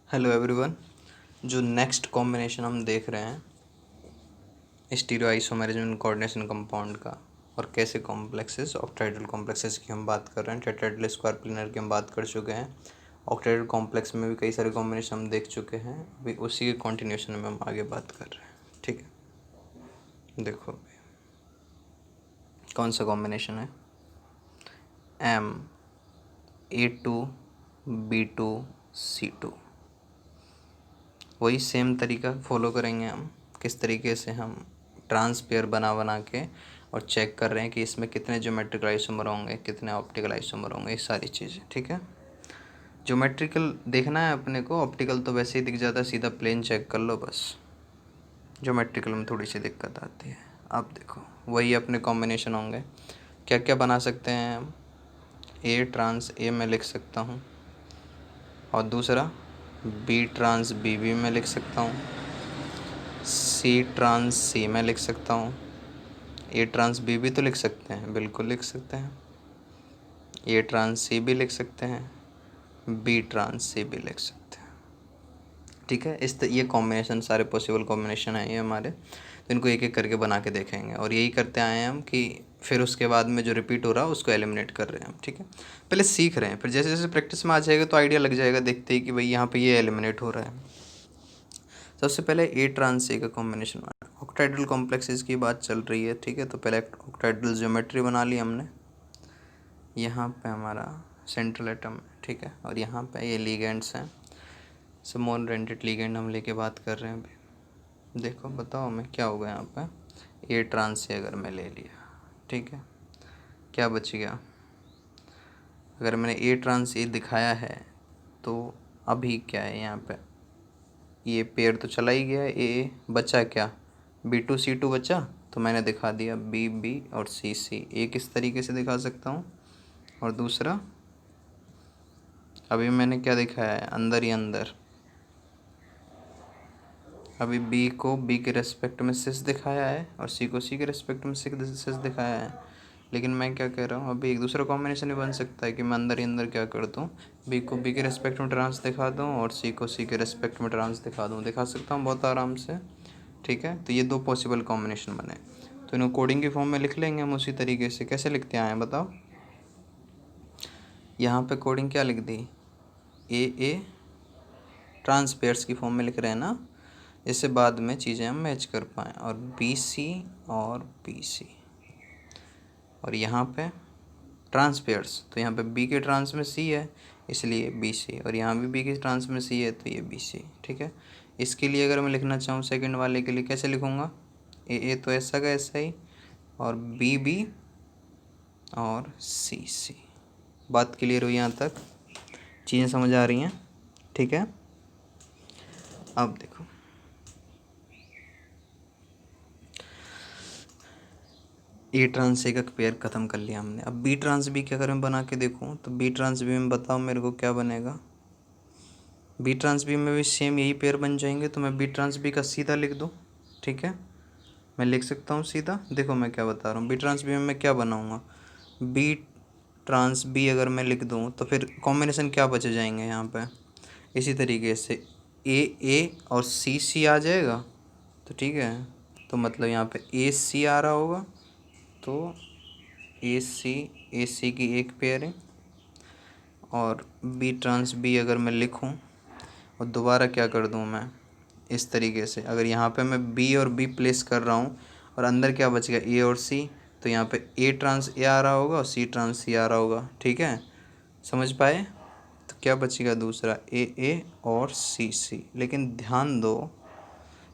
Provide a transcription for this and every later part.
Hello everyone. जो next combination हम देख रहे हैं स्टीरियो आइसोमेरिज्म कोऑर्डिनेशन कंपाउंड का, और कैसे कॉम्प्लेक्सेस ऑक्टाहेड्रल कॉम्प्लेक्सेस की हम बात कर रहे हैं। टेट्राहेड्रल स्क्वायर प्लेनर की हम बात कर चुके हैं। ऑक्टाहेड्रल कॉम्प्लेक्स में भी कई सारे कॉम्बिनेशन हम देख चुके हैं। अभी उसी के कॉन्टिन्यूशन में हम आगे बात कर रहे हैं। ठीक है, देखो कौन सा कॉम्बिनेशन है। MA2B2C2। वही सेम तरीका फॉलो करेंगे हम। किस तरीके से हम ट्रांस पेयर बना के और चेक कर रहे हैं कि इसमें कितने ज्योमेट्रिकल आइसोमर होंगे, कितने ऑप्टिकल आइसोमर होंगे, ये सारी चीज़ें। ठीक है, ज्योमेट्रिकल देखना है अपने को, ऑप्टिकल तो वैसे ही दिख जाता है, सीधा प्लेन चेक कर लो बस। ज्योमेट्रिकल में थोड़ी सी दिक्कत आती है। अब देखो वही अपने कॉम्बिनेशन होंगे। क्या क्या बना सकते हैं हम। ए ट्रांस ए में लिख सकता हूँ, और दूसरा बी ट्रांस बी भी में लिख सकता हूँ, सी ट्रांस सी में लिख सकता हूँ। ए ट्रांस बी भी तो लिख सकते हैं, बिल्कुल लिख सकते हैं। ए ट्रांस सी भी लिख सकते हैं, बी ट्रांस सी भी लिख सकते हैं। ठीक है, ये कॉम्बिनेशन सारे पॉसिबल कॉम्बिनेशन हैं ये हमारे। तो इनको एक एक करके बना के देखेंगे, और यही करते आए हैं हम कि फिर उसके बाद में जो रिपीट हो रहा है उसको एलिमिनेट कर रहे हैं हम। ठीक है, पहले सीख रहे हैं, फिर जैसे जैसे प्रैक्टिस में आ जाएगा तो आइडिया लग जाएगा देखते ही कि भाई यहाँ पे ये एलिमिनेट हो रहा है। सबसे पहले ए ट्रांस ए का कॉम्बिनेशन, ऑक्टाहेड्रल कॉम्प्लेक्सेस की बात चल रही है। ठीक है, तो पहले ऑक्टाहेड्रल ज्योमेट्री बना ली हमने। यहाँ पे हमारा सेंट्रल एटम है, ठीक है, और यहाँ पे ये लिगेंड्स हैं। स्मॉल रेंडेड लिगेंड हम लेके बात कर रहे हैं अभी। देखो बताओ हमें क्या होगा यहाँ पे। ए ट्रांस ए अगर मैं ले लिया, ठीक है, क्या बच गया। अगर मैंने ए ट्रांस ए दिखाया है तो अभी क्या है यहाँ पे, ये पेयर तो चला ही गया। ए बचा क्या, B2C2 बचा, तो मैंने दिखा दिया B और C। ए किस तरीके से दिखा सकता हूँ, और दूसरा अभी मैंने क्या दिखाया है, अंदर ही अंदर। अभी B को B के रेस्पेक्ट में सिस दिखाया है, और C को C के रेस्पेक्ट में सिस दिखाया है। लेकिन मैं क्या कह रहा हूँ, अभी एक दूसरा कॉम्बिनेशन भी बन सकता है कि मैं अंदर ही अंदर क्या कर दूँ, B को B के रेस्पेक्ट में ट्रांस दिखा दूँ, और C को C के रेस्पेक्ट में ट्रांस दिखा दूँ। दिखा सकता हूँ बहुत आराम से। ठीक है, तो ये दो पॉसिबल कॉम्बिनेशन बने, तो इनको कोडिंग की फॉर्म में लिख लेंगे हम उसी तरीके से। कैसे लिखते आए हैं बताओ। यहाँ पे कोडिंग क्या लिख दी, ए ट्रांसपेयर्स की फॉर्म में लिख रहे हैं ना, इससे बाद में चीज़ें हम मैच कर पाएँ। और BC और BC, और यहाँ पे ट्रांसपेयर्स, तो यहाँ पे B के ट्रांस में C है इसलिए BC, और यहाँ भी B के ट्रांस में C है तो ये BC। ठीक है, इसके लिए अगर मैं लिखना चाहूँ सेकंड वाले के लिए कैसे लिखूँगा, ए तो ऐसा का ऐसा ही, और B और C। बात क्लियर हुई यहाँ तक, चीज़ें समझ आ रही हैं। ठीक है, अब देखो ए ट्रांस ए का पेयर ख़त्म कर लिया हमने। अब बी ट्रांस बी क्या, अगर मैं बना के देखूँ तो बी ट्रांस बी में बताओ मेरे को क्या बनेगा। बी ट्रांस बी में भी सेम यही पेयर बन जाएंगे, तो मैं बी ट्रांस बी का सीधा लिख दूँ। ठीक है, मैं लिख सकता हूँ सीधा। देखो मैं क्या बता रहा हूँ, बी ट्रांस बी में मैं क्या बनाऊँगा, बी ट्रांस बी अगर मैं लिख दूँ तो फिर कॉम्बिनेशन क्या बचे जाएंगे यहाँ पे, इसी तरीके से ए और C आ जाएगा। तो ठीक है, तो मतलब यहाँ पे AC आ रहा होगा, तो AC की एक पेयर है, और बी ट्रांस बी अगर मैं लिखूँ और दोबारा क्या कर दूँ मैं, इस तरीके से अगर यहाँ पे मैं B और B प्लेस कर रहा हूँ, और अंदर क्या बच गया A और C, तो यहाँ पे A ट्रांस A आ रहा होगा और C ट्रांस C आ रहा होगा। ठीक है, समझ पाए। तो क्या बचेगा दूसरा, A और C। लेकिन ध्यान दो,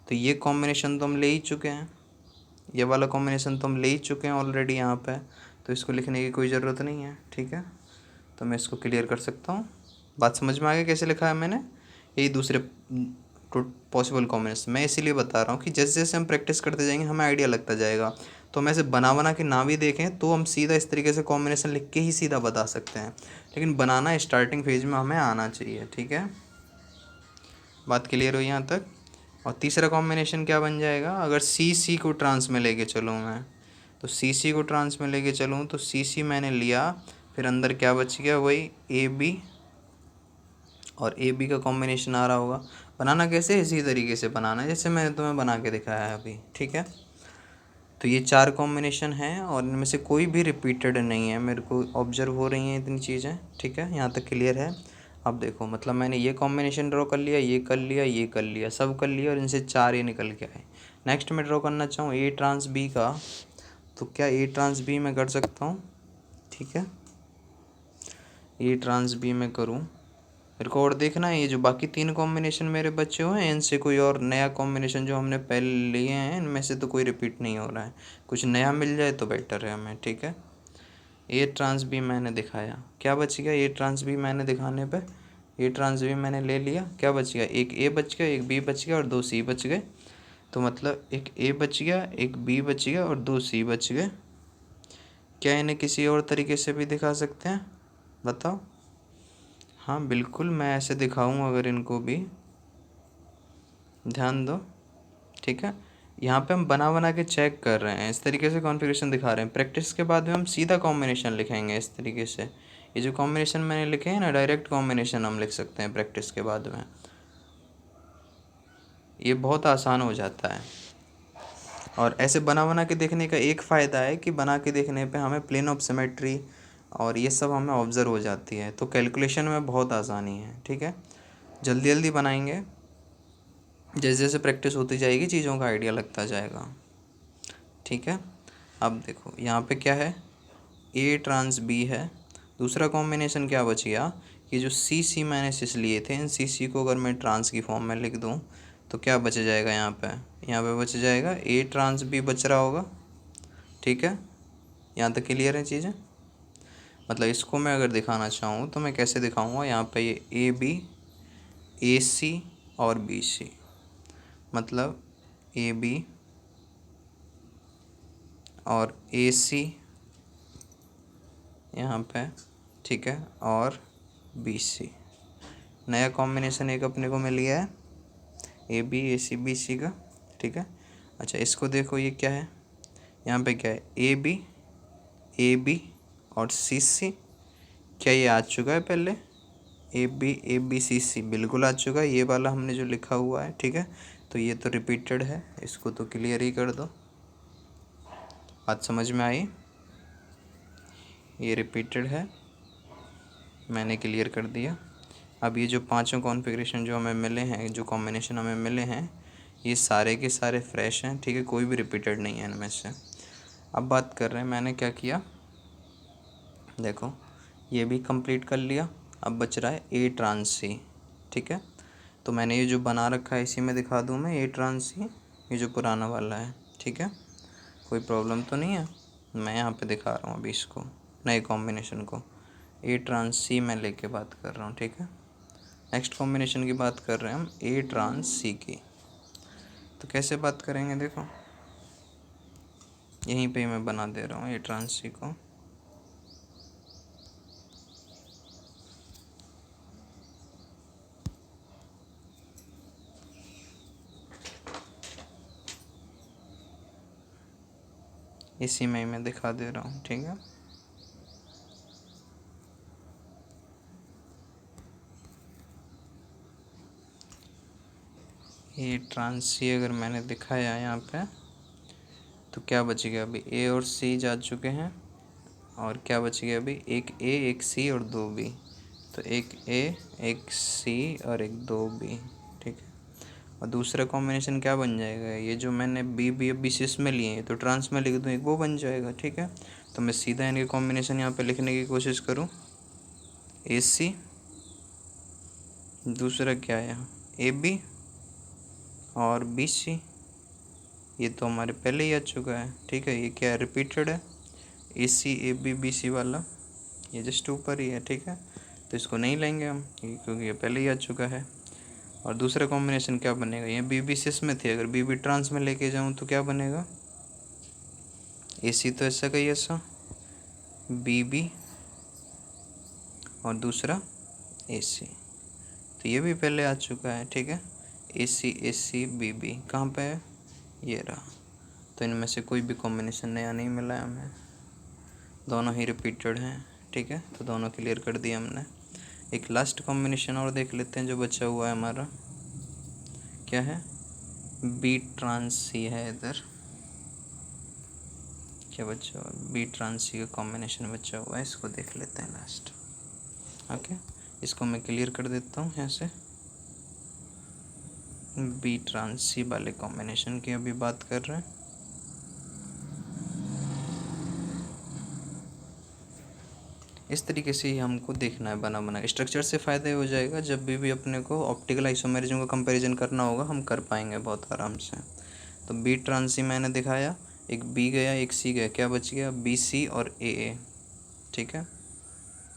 तो ये कॉम्बिनेशन तो हम ले ही चुके हैं, ये वाला कॉम्बिनेशन तो हम ले ही चुके हैं ऑलरेडी यहाँ पे, तो इसको लिखने की कोई ज़रूरत नहीं है। ठीक है, तो मैं इसको क्लियर कर सकता हूँ। बात समझ में आ गया कैसे लिखा है मैंने। यही दूसरे पॉसिबल कॉम्बिनेशन मैं इसीलिए बता रहा हूँ कि जैसे जैसे हम प्रैक्टिस करते जाएंगे हमें आइडिया लगता जाएगा। तो हम ऐसे बना के ना भी देखें तो हम सीधा इस तरीके से कॉम्बिनेशन लिख के ही सीधा बता सकते हैं, लेकिन बनाना स्टार्टिंग फेज में हमें आना चाहिए। ठीक है, बात क्लियर हुई यहाँ तक। और तीसरा कॉम्बिनेशन क्या बन जाएगा, अगर C को ट्रांस में लेके चलूँ मैं, तो C को ट्रांस में लेके चलूँ तो C मैंने लिया, फिर अंदर क्या बच गया, वही AB और ए बी का कॉम्बिनेशन आ रहा होगा। बनाना कैसे, इसी तरीके से बनाना है जैसे मैंने तुम्हें बना के दिखाया है अभी, ठीक है। तो ये 4 कॉम्बिनेशन हैं और इनमें से कोई भी रिपीटेड नहीं है, मेरे को ऑब्जर्व हो रही हैं इतनी चीज़ें, ठीक है। यहाँ तक क्लियर है। अब देखो, मतलब मैंने ये कॉम्बिनेशन ड्रॉ कर लिया, ये कर लिया, ये कर लिया, सब कर लिया और इनसे 4 ये निकल के आए। नेक्स्ट मैं ड्रॉ करना चाहूँ ए ट्रांस बी का, तो क्या ए ट्रांस बी मैं कर सकता हूँ, ठीक है। ए ट्रांस बी में करूँ, मेरे को और देखना है ये जो बाकी 3 कॉम्बिनेशन मेरे बचे हुए हैं इनसे कोई और नया कॉम्बिनेशन जो हमने पहले लिए हैं इनमें से तो कोई रिपीट नहीं हो रहा है। कुछ नया मिल जाए तो बेटर है हमें, ठीक है। ए ट्रांस बी मैंने दिखाया, क्या बच गया, ए ट्रांस बी मैंने दिखाने पे ए ट्रांस बी मैंने ले लिया, क्या बच गया, एक ए बच गया, एक बी बच गया और 2 सी बच गए। तो मतलब एक ए बच गया, एक बी बच गया और 2 सी बच गए। क्या इन्हें किसी और तरीके से भी दिखा सकते हैं, बताओ। हाँ बिल्कुल, मैं ऐसे दिखाऊँ अगर इनको भी, ध्यान दो, ठीक है। यहाँ पे हम बना बना के चेक कर रहे हैं, इस तरीके से कॉन्फ़िगरेशन दिखा रहे हैं। प्रैक्टिस के बाद में हम सीधा कॉम्बिनेशन लिखेंगे इस तरीके से। ये जो कॉम्बिनेशन मैंने लिखे हैं ना, डायरेक्ट कॉम्बिनेशन हम लिख सकते हैं प्रैक्टिस के बाद में, ये बहुत आसान हो जाता है। और ऐसे बना बना के देखने का एक फ़ायदा है कि बना के देखने पे हमें प्लेन ऑफ सिमेट्री और ये सब हमें ऑब्ज़र्व हो जाती है, तो कैलकुलेशन में बहुत आसानी है, ठीक है। जल्दी जल्दी बनाएंगे, जैसे जैसे प्रैक्टिस होती जाएगी चीज़ों का आइडिया लगता जाएगा, ठीक है। अब देखो यहाँ पे क्या है, ए ट्रांस बी है। दूसरा कॉम्बिनेशन क्या बच गया, ये जो सी सी मैंने सिस लिए थे, इन सी सी को अगर मैं ट्रांस की फॉर्म में लिख दूँ तो क्या बच जाएगा, यहाँ पे बच जाएगा ए ट्रांस बी बच रहा होगा, ठीक है। यहाँ तक क्लियर है चीज़ें। मतलब इसको मैं अगर दिखाना चाहूँ तो मैं कैसे दिखाऊँगा, यहाँ पे ये ए बी, ए सी और बी सी, मतलब ए बी और ए सी यहाँ पे, ठीक है, और बी सी। नया कॉम्बिनेशन एक अपने को मिल गया है, A B A C B C का, ठीक है। अच्छा इसको देखो, ये क्या है, यहाँ पे क्या है, ए बी और सी सी। क्या ये आ चुका है पहले, ए बी सी सी बिल्कुल आ चुका है, ये वाला हमने जो लिखा हुआ है, ठीक है। तो ये तो रिपीटेड है, इसको तो क्लियर ही कर दो। बात समझ में आई, ये रिपीटेड है, मैंने क्लियर कर दिया। अब ये जो 5 कॉन्फ़िगरेशन जो हमें मिले हैं, जो कॉम्बिनेशन हमें मिले हैं, ये सारे के सारे फ्रेश हैं, ठीक है, कोई भी रिपीटेड नहीं है इनमें से। अब बात कर रहे हैं मैंने क्या किया, देखो ये भी कंप्लीट कर लिया। अब बच रहा है ए ट्रांस सी, ठीक है। तो मैंने ये जो बना रखा है इसी में दिखा दूँ मैं, ए ट्रांस सी, ये जो पुराना वाला है, ठीक है। कोई प्रॉब्लम तो नहीं है, मैं यहाँ पे दिखा रहा हूँ अभी इसको, नए कॉम्बिनेशन को ए ट्रांस सी मैं लेके बात कर रहा हूँ, ठीक है। नेक्स्ट कॉम्बिनेशन की बात कर रहे हैं हम, ए ट्रांस सी की। तो कैसे बात करेंगे, देखो यहीं पे मैं बना दे रहा हूँ ए ट्रांस सी को। इसी में ही मैं दिखा दे रहा हूँ, ठीक है। ए ट्रांस सी अगर मैंने दिखाया यहाँ पे, तो क्या बच गया, अभी ए और सी जा चुके हैं और क्या बच गया अभी, एक ए एक सी और 2 बी। तो एक ए एक सी और एक 2 बी, ठीक है। और दूसरा कॉम्बिनेशन क्या बन जाएगा, ये जो मैंने बी बी बी सिस में लिए हैं तो ट्रांस में लिख दूँ, एक वो बन जाएगा, ठीक है। तो मैं सीधा इनके कॉम्बिनेशन यहाँ पे लिखने की कोशिश करूँ, ए सी, दूसरा क्या है ए बी और बी सी, ये तो हमारे पहले ही आ चुका है, ठीक है। ये क्या है, रिपीटेड है, ए सी ए बी बी सी वाला, ये जस्ट ऊपर ही है, ठीक है। तो इसको नहीं लेंगे हम क्योंकि ये पहले ही आ चुका है। और दूसरा कॉम्बिनेशन क्या बनेगा, ये बी बी सिस में थी, अगर बी बी ट्रांस में लेके जाऊँ तो क्या बनेगा, ए सी तो ऐसा का ही ऐसा, बी बी और दूसरा ए सी, तो ये भी पहले आ चुका है, ठीक है। ए सी बी बी कहाँ पे है, ये रहा। तो इनमें से कोई भी कॉम्बिनेशन नया नहीं मिला है हमें, दोनों ही रिपीटेड हैं, ठीक है। तो दोनों क्लियर कर दिए हमने। एक लास्ट कॉम्बिनेशन और देख लेते हैं जो बचा हुआ है हमारा, क्या है, बी ट्रांस सी है इधर, क्या बचा हुआ है, बी ट्रांस सी का कॉम्बिनेशन बचा हुआ है, इसको देख लेते हैं लास्ट। ओके, इसको मैं क्लियर कर देता हूँ यहाँ से। बी ट्रांस सी वाले कॉम्बिनेशन की अभी बात कर रहे हैं। इस तरीके से ही हमको देखना है बना बना। स्ट्रक्चर से फ़ायदा हो जाएगा, जब भी अपने को ऑप्टिकल आइसोमेरिज्म का कंपैरिजन करना होगा हम कर पाएंगे बहुत आराम से। तो बी ट्रांस सी मैंने दिखाया, एक बी गया एक सी गया, क्या बच गया, बी सी और ए। ठीक है,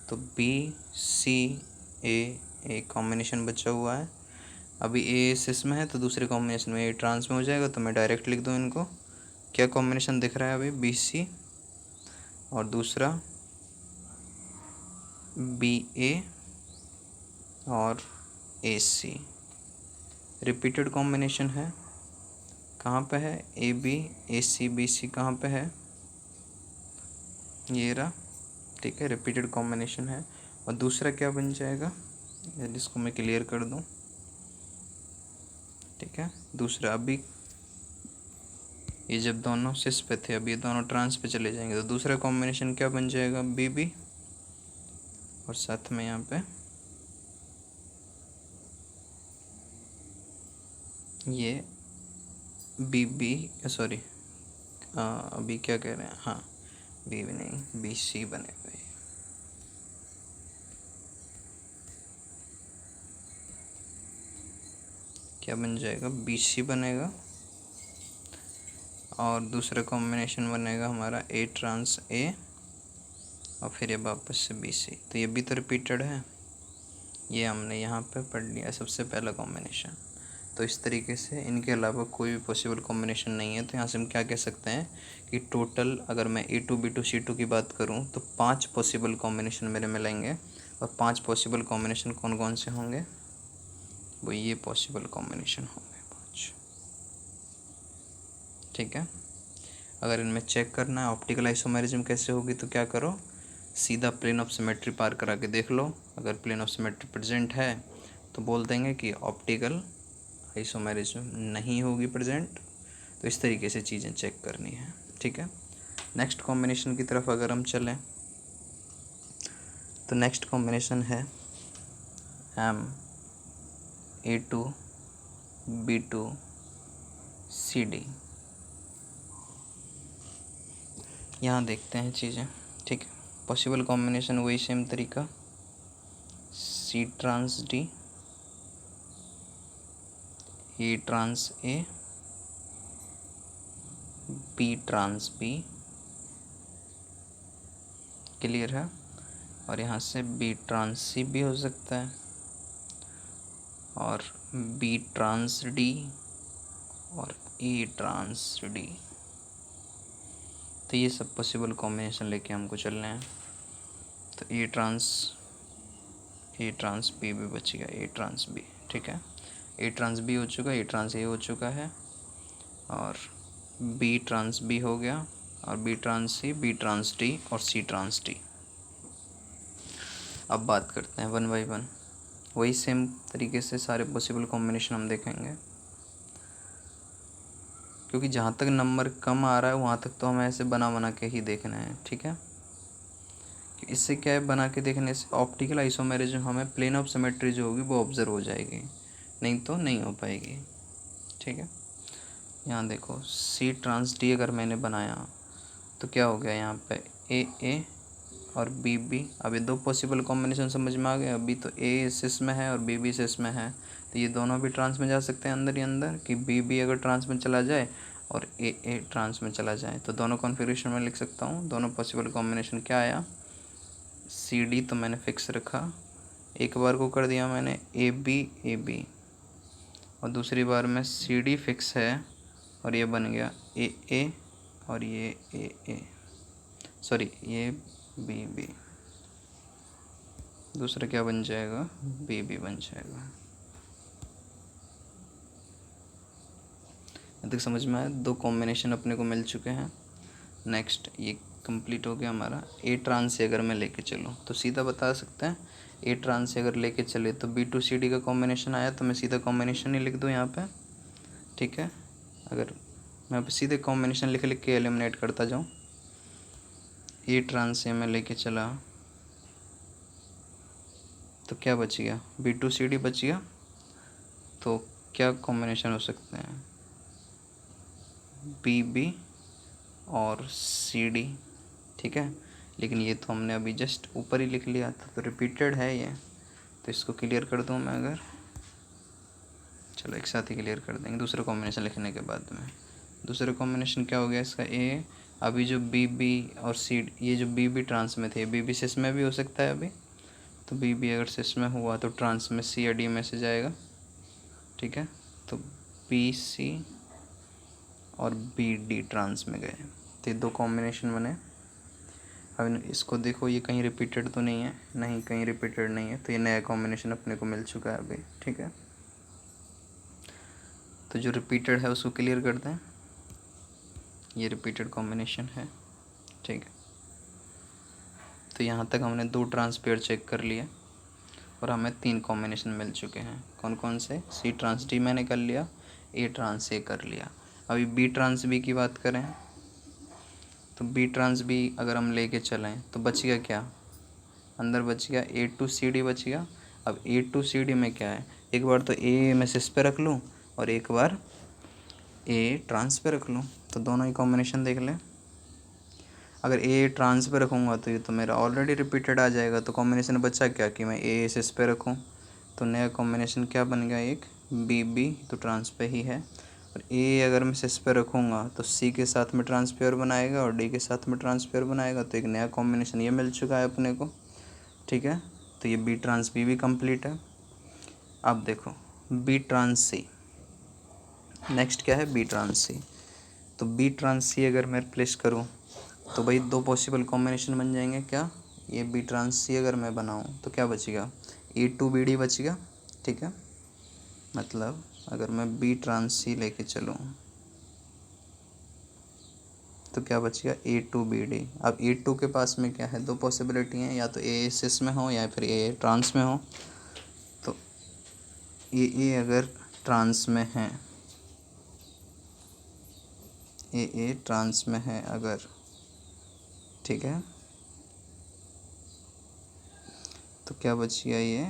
तो बी सी ए कॉम्बिनेशन बचा हुआ है। अभी ए सिस में है तो दूसरे कॉम्बिनेशन में ए ट्रांस में हो जाएगा, तो मैं डायरेक्ट लिख दूँ इनको। क्या कॉम्बिनेशन दिख रहा है अभी, बी सी और दूसरा बी ए और ए सी, रिपीटेड कॉम्बिनेशन है। कहाँ पे है, A B A C B C कहाँ पे है, ये रहा। ठीक है, रिपीटेड कॉम्बिनेशन है। और दूसरा क्या बन जाएगा, जिसको मैं क्लियर कर दूँ। ठीक है, दूसरा अभी ये जब दोनों सिस पे थे, अभी ये दोनों ट्रांस पे चले जाएंगे, तो दूसरा कॉम्बिनेशन क्या बन जाएगा, बी बी और साथ में यहाँ पे ये बी बी, सॉरी अभी क्या कह रहे हैं, हाँ बी बी नहीं बी सी बनेगा। ये क्या बन जाएगा, बी सी बनेगा और दूसरा कॉम्बिनेशन बनेगा हमारा ए ट्रांस ए और फिर ये वापस से बी सी। तो ये भी तो रिपीटेड है, ये हमने यहाँ पे पढ़ लिया सबसे पहला कॉम्बिनेशन। तो इस तरीके से इनके अलावा कोई भी पॉसिबल कॉम्बिनेशन नहीं है। तो यहाँ से हम क्या कह सकते हैं कि टोटल अगर मैं A two B two C two की बात करूँ तो 5 पॉसिबल कॉम्बिनेशन मेरे मिलेंगे। और 5 पॉसिबल कॉम्बिनेशन कौन कौन से होंगे, वो ये पॉसिबल कॉम्बिनेशन होंगे 5। ठीक है, अगर इनमें चेक करना है ऑप्टिकल आइसोमेरिज्म कैसे होगी तो क्या करो, सीधा प्लेन ऑफ सिमेट्री पार करा के देख लो। अगर प्लेन ऑफ सिमेट्री प्रेजेंट है तो बोल देंगे कि ऑप्टिकल आइसोमेरिज्म नहीं होगी प्रेजेंट। तो इस तरीके से चीज़ें चेक करनी है। ठीक है, नेक्स्ट कॉम्बिनेशन की तरफ अगर हम चलें तो नेक्स्ट कॉम्बिनेशन है M A two B two C D. यहाँ देखते हैं चीज़ें। ठीक है, पॉसिबल कॉम्बिनेशन वही सेम तरीका, सी ट्रांस डी, ए ट्रांस ए, बी ट्रांस बी, क्लियर है। और यहाँ से बी ट्रांस सी भी हो सकता है और बी ट्रांस डी और ए ट्रांस डी। तो ये सब पॉसिबल कॉम्बिनेशन लेके हमको चलने हैं। तो ए ट्रांस बी भी बच गया, ए ट्रांस बी। ठीक है, ए ट्रांस बी हो चुका है, ए ट्रांस ए हो चुका है और बी ट्रांस बी हो गया और B trans C, B trans D और सी ट्रांस डी। अब बात करते हैं 1 बाई 1, वही सेम तरीके से सारे पॉसिबल कॉम्बिनेशन हम देखेंगे। क्योंकि जहाँ तक नंबर कम आ रहा है वहाँ तक तो हमें ऐसे बना के ही देखना है। ठीक है, इससे क्या है, बना के देखने से ऑप्टिकल आइसोमेरिज्म हमें प्लेन ऑफ सिमेट्री जो होगी वो ऑब्जर्व हो जाएगी, नहीं तो नहीं हो पाएगी। ठीक है, यहाँ देखो सी ट्रांस डी अगर मैंने बनाया तो क्या हो गया, यहाँ पे ए और बी बी। अभी 2 पॉसिबल कॉम्बिनेशन समझ में आ गए। अभी तो ए सिस में है और बी बी सिस में है, तो ये दोनों भी ट्रांस में जा सकते हैं अंदर ही अंदर, कि बी बी अगर ट्रांस में चला जाए और ए ट्रांस में चला जाए तो दोनों कॉन्फ़िगरेशन में लिख सकता हूँ। दोनों पॉसिबल कॉम्बिनेशन क्या आया, सी डी तो मैंने फिक्स रखा, एक बार को कर दिया मैंने ए बी और दूसरी बार में सी डी फिक्स है और ये बन गया ए और ये ए, सॉरी ये बी, दूसरा क्या बन जाएगा, बी बन जाएगा। अब तक समझ में आया, 2 कॉम्बिनेशन अपने को मिल चुके हैं। नेक्स्ट ये कंप्लीट हो गया हमारा। ए ट्रांस से अगर मैं लेके चलूँ तो सीधा बता सकते हैं ए ट्रांस से अगर लेके चले तो B2CD का कॉम्बिनेशन आया तो मैं सीधा कॉम्बिनेशन ही लिख दूँ यहाँ पे, ठीक है। अगर मैं अब सीधे कॉम्बिनेशन लिख लिख के एलिमिनेट करता जाऊँ, ए ट्रांस से मैं लेके चला तो क्या बच गया, B2CD बच गया। तो क्या कॉम्बिनेशन हो सकते हैं, BB और CD, ठीक है। लेकिन ये तो हमने अभी जस्ट ऊपर ही लिख लिया था, तो रिपीटेड है ये, तो इसको क्लियर कर दूँ मैं अगर, चलो एक साथ ही क्लियर कर देंगे दूसरे कॉम्बिनेशन लिखने के बाद में। दूसरे कॉम्बिनेशन क्या हो गया इसका, ए, अभी जो BB और CD, ये जो BB ट्रांस में थे, BB सिस में भी हो सकता है अभी, तो BB अगर सिस में हुआ तो ट्रांस में C या D में से जाएगा, ठीक है। तो BC और BD ट्रांस में गए, तो ये दो कॉम्बिनेशन बने। अब इसको देखो, ये कहीं रिपीटेड तो नहीं है, नहीं कहीं रिपीटेड नहीं है, तो ये नया कॉम्बिनेशन अपने को मिल चुका है अभी, ठीक है। तो जो रिपीटेड है उसको क्लियर करते हैं, ये रिपीटेड कॉम्बिनेशन है, ठीक है। तो यहाँ तक हमने 2 ट्रांस पेयर चेक कर लिए और हमें 3 कॉम्बिनेशन मिल चुके हैं। कौन कौन से, C ट्रांस D मैंने कर लिया, A ट्रांस A कर लिया। अभी B ट्रांस B की बात करें तो B ट्रांस B अगर हम लेके चलें तो बच गया क्या, अंदर बच गया A2CD बच गया। अब A2CD में क्या है, एक बार तो A मैं सिस पे रख लूँ और एक बार A ट्रांस पे रख लूँ, तो दोनों ही कॉम्बिनेशन देख लें। अगर A ट्रांस पे रखूँगा तो ये तो मेरा ऑलरेडी रिपीटेड आ जाएगा, तो कॉम्बिनेशन बचा क्या कि मैं A सिस पे रखूँ, तो नया कॉम्बिनेशन क्या बन गया, एक BB तो ट्रांस पे ही है, और A अगर मैं सिस पे रखूँगा तो C के साथ में ट्रांसपेयर बनाएगा और D के साथ में ट्रांसपेयर बनाएगा, तो एक नया कॉम्बिनेशन ये मिल चुका है अपने को, ठीक है। तो ये B ट्रांस B भी कंप्लीट है। अब देखो B ट्रांस C, नेक्स्ट क्या है B ट्रांस C। तो B ट्रांस C अगर मैं रिप्लेस करूँ तो भाई 2 पॉसिबल कॉम्बिनेशन बन जाएंगे, क्या, ये B ट्रांस C अगर मैं बनाऊँ तो क्या बचेगा, A2BD बच गया, ठीक है। मतलब अगर मैं B ट्रांस C लेके चलूँ तो क्या बचेगा, A2BD। अब A2 के पास में क्या है, 2 पॉसिबिलिटी हैं, या तो A सिस में हो या फिर A ट्रांस में हो। तो A अगर ट्रांस में है, A ट्रांस में है अगर, ठीक है, तो क्या बच गया, ये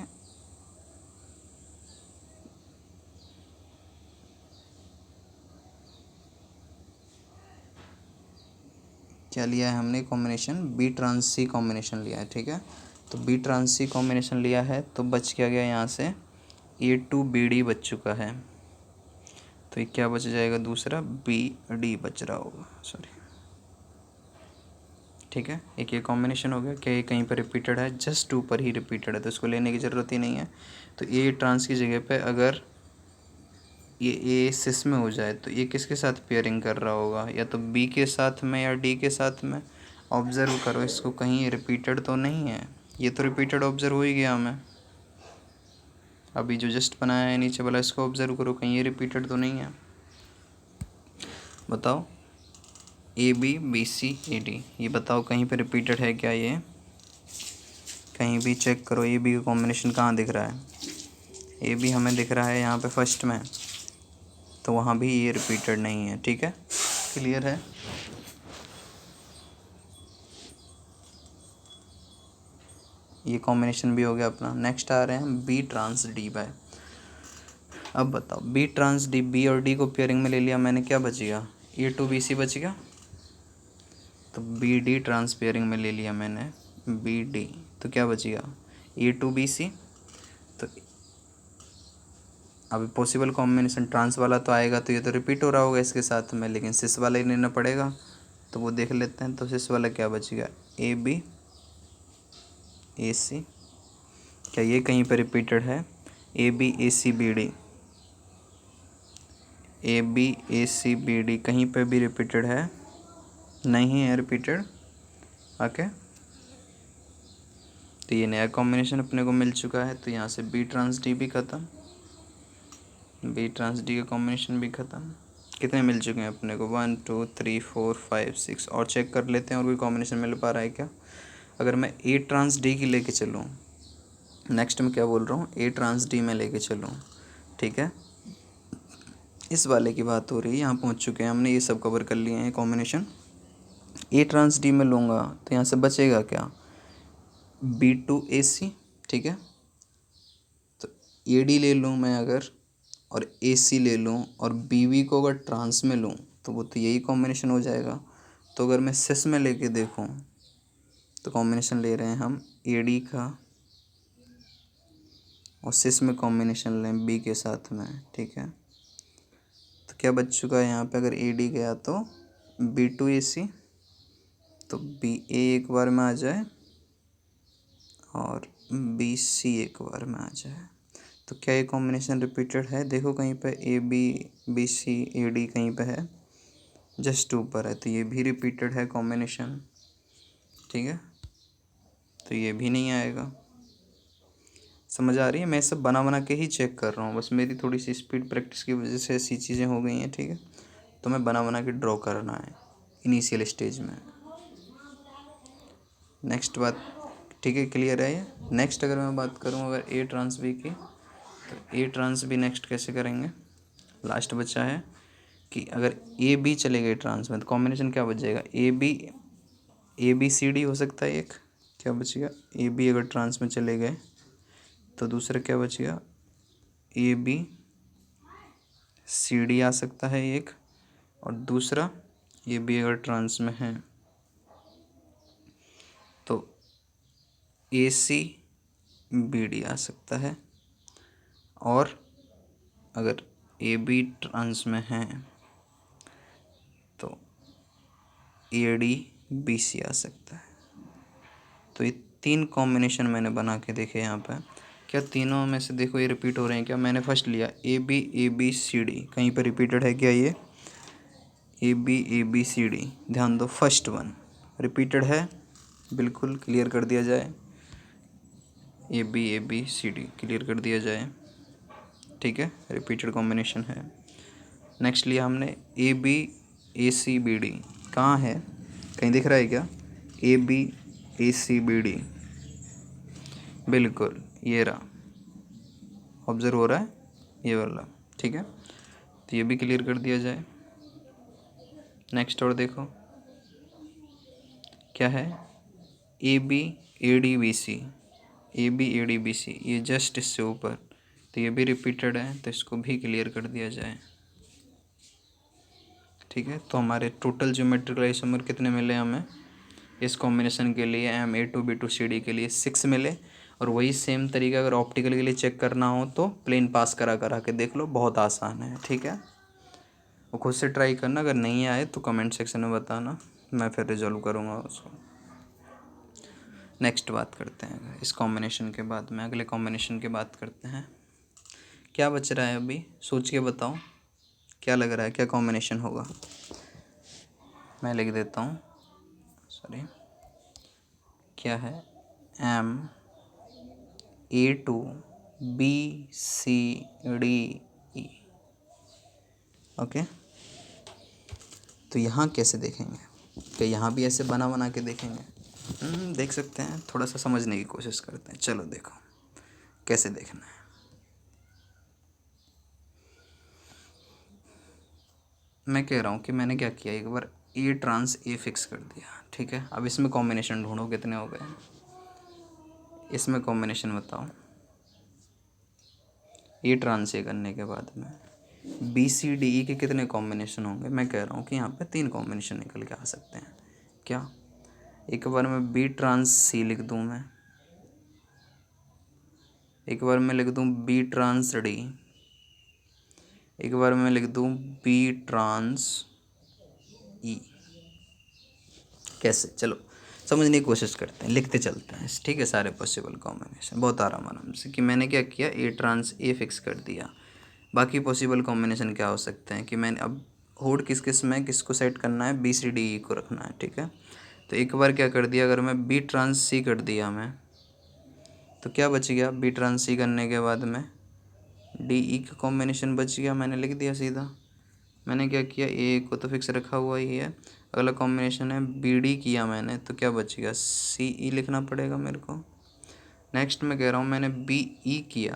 क्या लिया है हमने combination, B trans C combination लिया है, ठीक है। तो B ट्रांस C कॉम्बिनेशन लिया है तो बच क्या गया यहाँ से, A2BD बच चुका है, तो ये क्या बच जाएगा, दूसरा BD बच रहा होगा, सॉरी, ठीक है। एक ये कॉम्बिनेशन हो गया, क्या ये कहीं पर रिपीटेड है, जस्ट ऊपर ही रिपीटेड है, तो इसको लेने की ज़रूरत ही नहीं है। तो A ट्रांस की जगह पे अगर ये A सिस में हो जाए तो ये किसके साथ पेयरिंग कर रहा होगा, या तो B के साथ में या D के साथ में। ऑब्ज़र्व करो इसको, कहीं रिपीटेड तो नहीं है, ये तो रिपीटेड ऑब्ज़र्व हो ही गया हमें। अभी जो जस्ट बनाया है नीचे वाला, इसको ऑब्ज़र्व करो, कहीं ये रिपीटेड तो नहीं है, बताओ। ABBCAD, ये बताओ कहीं पे रिपीटेड है क्या, ये कहीं भी चेक करो, AB का कॉम्बिनेशन कहाँ दिख रहा है, AB हमें दिख रहा है यहाँ पे फर्स्ट में, तो वहाँ भी ये रिपीटेड नहीं है, ठीक है, क्लियर है। ये कॉम्बिनेशन भी हो गया अपना। नेक्स्ट आ रहे हैं B ट्रांस D बाय। अब बताओ B ट्रांस D, B और D को पेयरिंग में ले लिया मैंने, क्या बच गया, A2BC बच गया। तो BD ट्रांस पेयरिंग में ले लिया मैंने BD, तो क्या बच गया, A2BC। तो अभी पॉसिबल कॉम्बिनेशन ट्रांस वाला तो आएगा, तो ये तो रिपीट हो रहा होगा इसके साथ में, लेकिन सिस वाला ही लेना पड़ेगा, तो वो देख लेते हैं। तो सिस वाला क्या बच गया, ABAC, क्या ये कहीं पर रिपीटेड है, ABACBD, ABACBD कहीं पे भी रिपीटेड है, नहीं है रिपीटेड, ओके। तो ये नया कॉम्बिनेशन अपने को मिल चुका है, तो यहाँ से B ट्रांस D भी ख़त्म, B ट्रांस D का कॉम्बिनेशन भी ख़त्म। कितने मिल चुके हैं अपने को, 1 2 3 4 5 6, और चेक कर लेते हैं और कोई कॉम्बिनेशन मिल पा रहा है क्या। अगर मैं A ट्रांस D की लेके चलूँ नेक्स्ट मैं क्या बोल रहा हूँ, ए ट्रांस डी में लेके चलूँ, ठीक है। इस वाले की बात हो रही है, यहाँ पहुँच चुके हैं हमने, ये सब कवर कर लिए हैं कॉम्बिनेशन। ए ट्रांस डी में लूँगा तो यहाँ से बचेगा क्या, B2AC, ठीक है। तो AD ले लूँ मैं अगर, और AC ले लूँ, और BB को अगर ट्रांस में लूँ तो वो तो यही कॉम्बिनेशन हो जाएगा। तो अगर मैं सिस में लेके देखूँ तो कॉम्बिनेशन ले रहे हैं हम AD का, और सिस में कॉम्बिनेशन लें B के साथ में, ठीक है। तो क्या बच चुका है यहाँ पे, अगर AD गया तो B2AC, तो BA एक बार में आ जाए और BC एक बार में आ जाए। तो क्या ये कॉम्बिनेशन रिपीटेड है, देखो कहीं पे AB BC AD कहीं पे है, जस्ट ऊपर है, तो ये भी रिपीटेड है कॉम्बिनेशन, ठीक है। तो ये भी नहीं आएगा। समझ आ रही है, मैं सब बना बना के ही चेक कर रहा हूँ, बस मेरी थोड़ी सी स्पीड प्रैक्टिस की वजह से ऐसी चीज़ें हो गई हैं, ठीक है। तो मैं बना बना के ड्रॉ करना है इनिशियल स्टेज में। नेक्स्ट बात, ठीक है, क्लियर है ये। नेक्स्ट अगर मैं बात करूँ अगर ए ट्रांस बी की, तो ए ट्रांस बी नेक्स्ट कैसे करेंगे, लास्ट बचा है कि अगर ए बी चले गए ट्रांस में तो कॉम्बिनेशन क्या बच जाएगा, ए बी सी डी हो सकता है एक, क्या बचेगा, ए बी अगर ट्रांस में चले गए तो दूसरा क्या बचेगा, ए बी सी डी आ सकता है एक, और दूसरा ए बी अगर ट्रांस में है तो ए सी बी डी आ सकता है, और अगर ए बी ट्रांस में है तो ए डी बी सी आ सकता है। तो ये 3 कॉम्बिनेशन मैंने बना के देखे यहाँ पे, क्या तीनों में से देखो ये रिपीट हो रहे हैं क्या। मैंने फर्स्ट लिया ए बी सी डी, कहीं पर रिपीटेड है क्या ये, ए बी सी डी, ध्यान दो फर्स्ट वन रिपीटेड है, बिल्कुल क्लियर कर दिया जाए, A B C D clear कर दिया जाए, ठीक है, रिपीटेड कॉम्बिनेशन है। नेक्स्ट लिया हमने ए सी बी डी, कहाँ है, कहीं दिख रहा है क्या, ए सी बी डी, बिल्कुल ये रहा, ऑब्जर्व हो रहा है ये वाला, ठीक है। तो ये भी क्लियर कर दिया जाए। नेक्स्ट और देखो क्या है, A B A D B C, A B A D B C, ये जस्ट इससे ऊपर, तो ये भी रिपीटेड है, तो इसको भी क्लियर कर दिया जाए, ठीक है। तो हमारे टोटल ज्योमेट्रिकल आइसोमर कितने मिले हमें इस कॉम्बिनेशन के लिए, MA2B2CD के लिए 6 मिले। और वही सेम तरीका अगर ऑप्टिकल के लिए चेक करना हो तो प्लेन पास करा करा के देख लो, बहुत आसान है, ठीक है। वो खुद से ट्राई करना, अगर नहीं आए तो कमेंट सेक्शन में बताना, मैं फिर रिजॉल्व करूँगा उसको। नेक्स्ट बात करते हैं, इस कॉम्बिनेशन के बाद में अगले कॉम्बिनेशन की बात करते हैं। क्या बच रहा है अभी, सोच के बताओ क्या लग रहा है, क्या कॉम्बिनेशन होगा। मैं लिख देता हूँ, सॉरी, क्या है, MA2BCDE, ओके। तो यहाँ कैसे देखेंगे, क्या यहाँ भी ऐसे बना बना के देखेंगे, देख सकते हैं, थोड़ा सा समझने की कोशिश करते हैं, चलो देखो कैसे देखना है। मैं कह रहा हूँ कि मैंने क्या किया, एक बार ए ट्रांस ए फिक्स कर दिया, ठीक है। अब इसमें कॉम्बिनेशन ढूंढो कितने हो गए, इसमें कॉम्बिनेशन बताओ, ए ट्रांस ए करने के बाद में BCDE के कितने कॉम्बिनेशन होंगे। मैं कह रहा हूँ कि यहाँ पे 3 कॉम्बिनेशन निकल के आ सकते हैं, क्या, एक बार मैं B ट्रांस C लिख दूँ, मैं एक बार मैं लिख दूँ B ट्रांस D, एक बार मैं लिख दूँ B ट्रांस E। कैसे, चलो समझने की कोशिश करते हैं, लिखते चलते हैं, ठीक है। सारे पॉसिबल कॉम्बिनेशन बहुत आराम से, कि मैंने क्या किया, ए ट्रांस ए फिक्स कर दिया। बाकी पॉसिबल कॉम्बिनेशन क्या हो सकते हैं कि मैंने अब होड किस किस में किसको सेट करना है, BCDE को रखना है, ठीक है। तो एक बार क्या कर दिया, अगर मैं B ट्रांस C कर दिया मैं, तो क्या बच गया, B ट्रांस C करने के बाद में DE का कॉम्बिनेशन बच गया, मैंने लिख दिया सीधा। मैंने क्या किया, ए को तो फिक्स रखा हुआ ही है, अगला कॉम्बिनेशन है BD किया मैंने, तो क्या बच गया, CE लिखना पड़ेगा मेरे को। नेक्स्ट मैं कह रहा हूँ मैंने बी ई किया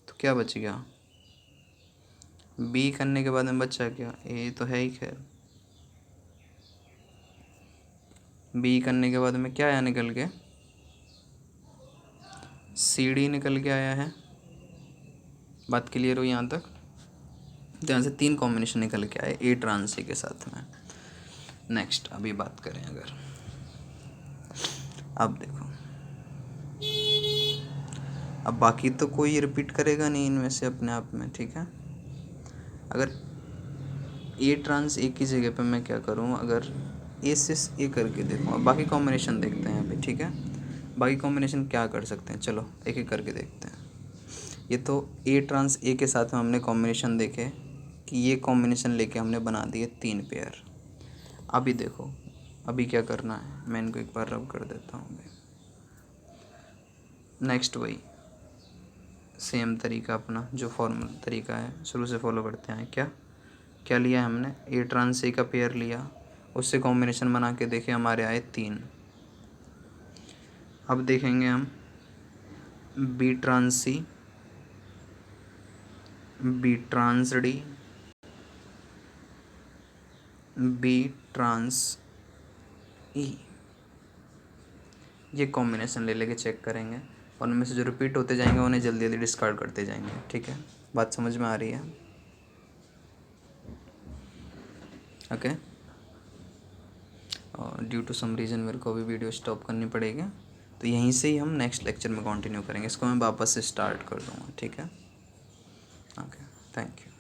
तो क्या बच गया, बी करने के बाद में बचा क्या, ए तो है ही खैर, बी करने के बाद में क्या आया निकल के, सी डी निकल के आया है। बात क्लियर हो यहाँ तक? तो यहाँ से 3 कॉम्बिनेशन निकल के आए ए ट्रांस ए के साथ में। नेक्स्ट अभी बात करें अगर, अब देखो, अब बाकी तो कोई रिपीट करेगा नहीं इनमें से अपने आप में, ठीक है। अगर ए ट्रांस ए की जगह पे मैं क्या करूँ, अगर ए से ए करके देखूँ, अब बाकी कॉम्बिनेशन देखते हैं अभी, ठीक है। बाकी कॉम्बिनेशन क्या कर सकते हैं, चलो एक एक करके देखते हैं। ये तो ए ट्रांस ए के साथ में हमने कॉम्बिनेशन देखे कि ये कॉम्बिनेशन लेके हमने बना दिए 3 पेयर। अभी देखो अभी क्या करना है, मैं इनको एक बार रब कर देता हूँ। नेक्स्ट वही सेम तरीका अपना जो फॉर्मल तरीका है शुरू से फॉलो करते हैं। क्या क्या लिया है हमने, ए ट्रांस ए का पेयर लिया, उससे कॉम्बिनेशन बना के देखे, हमारे आए 3। अब देखेंगे हम B trans C, B trans D, B trans E, ये कॉम्बिनेशन ले लेके चेक करेंगे और उनमें से जो रिपीट होते जाएंगे उन्हें जल्दी जल्दी डिस्कार्ड करते जाएंगे, ठीक है। बात समझ में आ रही है? ओके। और ड्यू टू सम रीज़न मेरे को अभी वीडियो स्टॉप करनी पड़ेगी, तो यहीं से ही हम नेक्स्ट लेक्चर में कंटिन्यू करेंगे। इसको मैं वापस से स्टार्ट कर दूँगा, ठीक है। Okay, thank you.